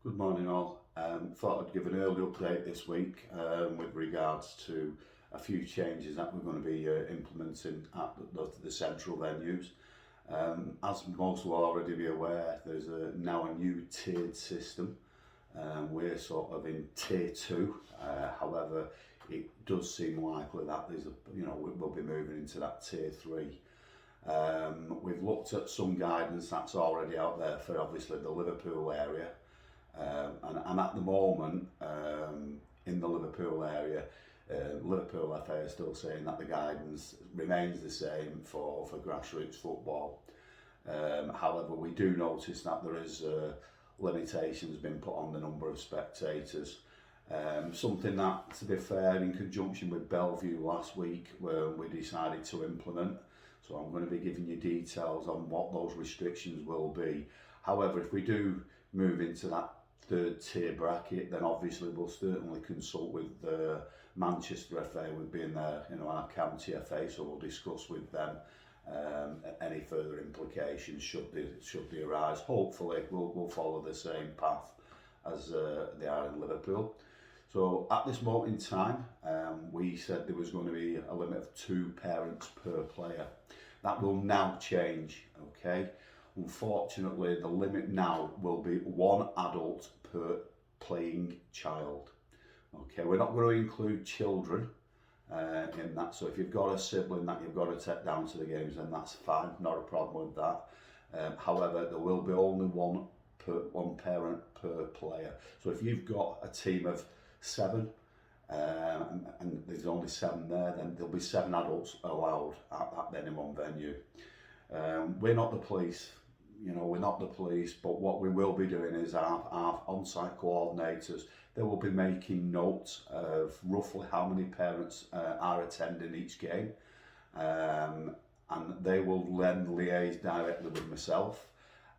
Good morning all. Thought I'd give an early update this week with regards to a few changes that we're going to be implementing at the central venues. As most will already be aware, there's now a new tiered system. We're sort of in tier 2, however it does seem likely that we'll be moving into that tier 3. We've looked at some guidance that's already out there for obviously the Liverpool area. And at the moment, in the Liverpool area, Liverpool FA are still saying that the guidance remains the same for grassroots football. However, we do notice that there is limitations been put on the number of spectators. Something that, to be fair, in conjunction with Bellevue last week, we decided to implement. So I'm going to be giving you details on what those restrictions will be. However, if we do move into that third tier bracket, then obviously we'll certainly consult with the Manchester FA, with being their, our county FA, so we'll discuss with them any further implications should they arise. Hopefully we'll follow the same path as they are in Liverpool. So at this moment in time, we said there was going to be a limit of 2 parents per player. That will now change, okay? Unfortunately, the limit now will be 1 adult per playing child. Okay, we're not going to include children in that. So if you've got a sibling that you've got to take down to the games, then that's fine, not a problem with that. However, there will be only one parent per player. So if you've got a team of 7 and there's only 7 there, then there'll be 7 adults allowed at any one venue. We're not the police. We're not the police, but what we will be doing is our on-site coordinators, they will be making notes of roughly how many parents are attending each game, and they will then liaise directly with myself.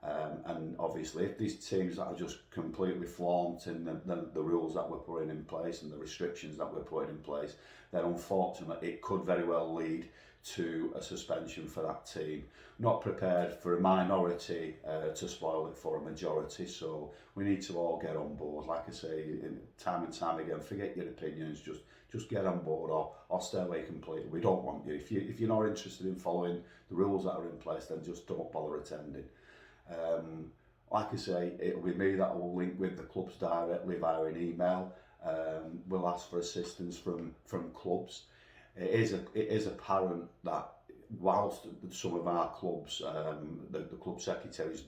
And obviously, if these teams that are just completely flaunting the rules that we're putting in place and the restrictions that we're putting in place, then unfortunately it could very well lead to a suspension for that team. Not prepared for a minority to spoil it for a majority, so we need to all get on board. Like I say, time and time again, forget your opinions, just get on board or stay away completely. We don't want you. If you're not interested in following the rules that are in place, then just don't bother attending. Like I say, it'll be me that will link with the clubs directly via an email. We'll ask for assistance from clubs. It is apparent that whilst some of our clubs, the club secretaries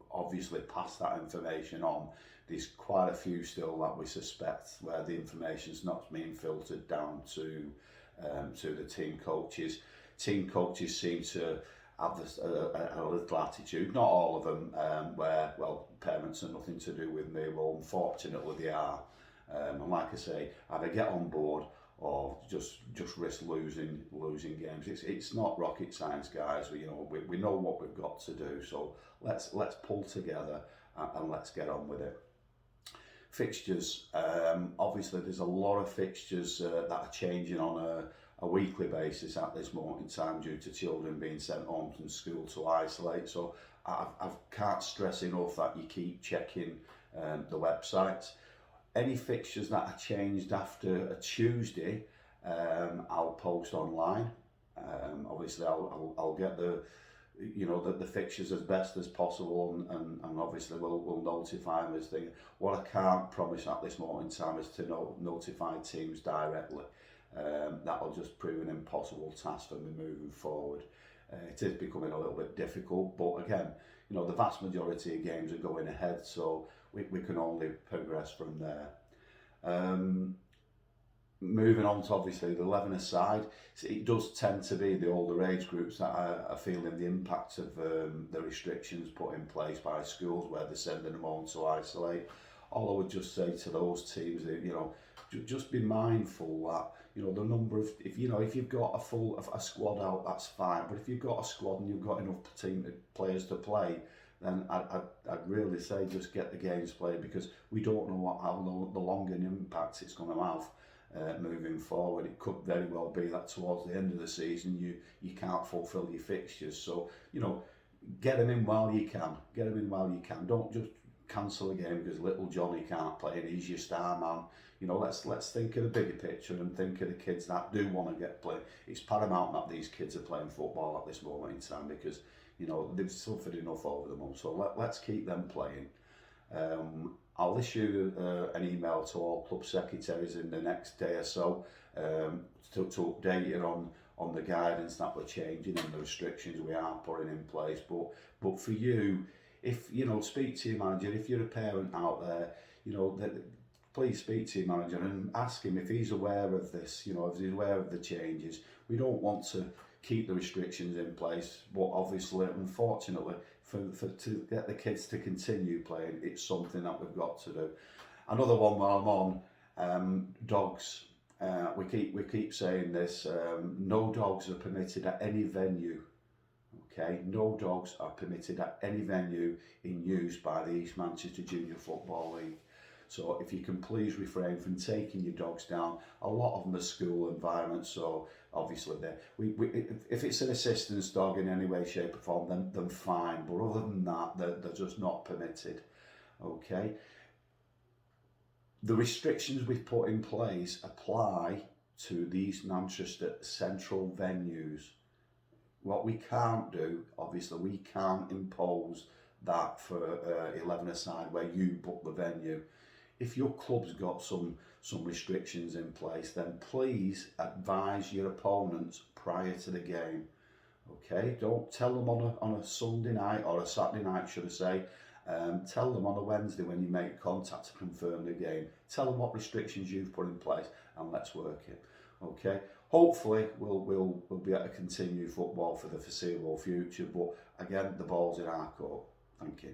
obviously pass that information on, there's quite a few still that we suspect where the information's not being filtered down to the team coaches. Team coaches seem to have a little attitude, not all of them, where, well, parents are nothing to do with me. Well, unfortunately they are. And like I say, either get on board or just risk losing games. It's not rocket science, guys. We know what we've got to do. So let's pull together and let's get on with it. Fixtures. Obviously, there's a lot of fixtures that are changing on a weekly basis at this moment in time due to children being sent home from school to isolate. So I can't stress enough that you keep checking the websites. Any fixtures that are changed after a Tuesday, I'll post online. Obviously, I'll get the fixtures as best as possible, and obviously we'll notify them as things. What I can't promise at this moment in time is to notify teams directly. That'll just prove an impossible task for me moving forward. It is becoming a little bit difficult, but again, the vast majority of games are going ahead, so we can only progress from there. Moving on to obviously the 11-a-side, it does tend to be the older age groups that are feeling the impact of the restrictions put in place by schools where they're sending them home to isolate. All I would just say to those teams that, just be mindful that, the number of, if you've got a squad out, that's fine. But if you've got a squad and you've got enough players to play, then I'd really say just get the games played, because we don't know how the longer impact it's going to have moving forward. It could very well be that towards the end of the season you can't fulfil your fixtures. So, get them in while you can. Don't just cancel a game because little Johnny can't play and he's your star man. You know, let's think of the bigger picture and think of the kids that do want to get played. It's paramount that these kids are playing football at this moment in time because, you know, they've suffered enough over the month. So let's keep them playing. I'll issue an email to all club secretaries in the next day or so to update you on the guidance that we're changing and the restrictions we are putting in place. But for you, if you know, speak to your manager. If you're a parent out there, you know, please speak to your manager and ask him if he's aware of this. You know, if he's aware of the changes. We don't want to keep the restrictions in place, but obviously, unfortunately, for to get the kids to continue playing, it's something that we've got to do. Another one while I'm on, dogs. We keep saying this. No dogs are permitted at any venue. Okay, no dogs are permitted at any venue in use by the East Manchester Junior Football League. So if you can please refrain from taking your dogs down. A lot of them are school environments, so obviously if it's an assistance dog in any way, shape or form, then fine. But other than that, they're just not permitted. Okay. The restrictions we've put in place apply to these Manchester central venues. What we can't do, obviously, we can't impose that for 11-a-side where you book the venue. If your club's got some restrictions in place, then please advise your opponents prior to the game. Okay, don't tell them on a Sunday night or a Saturday night, should I say. Tell them on a Wednesday when you make contact to confirm the game. Tell them what restrictions you've put in place, and let's work it. Okay. Hopefully, we'll be able to continue football for the foreseeable future. But again, the ball's in our court. Thank you.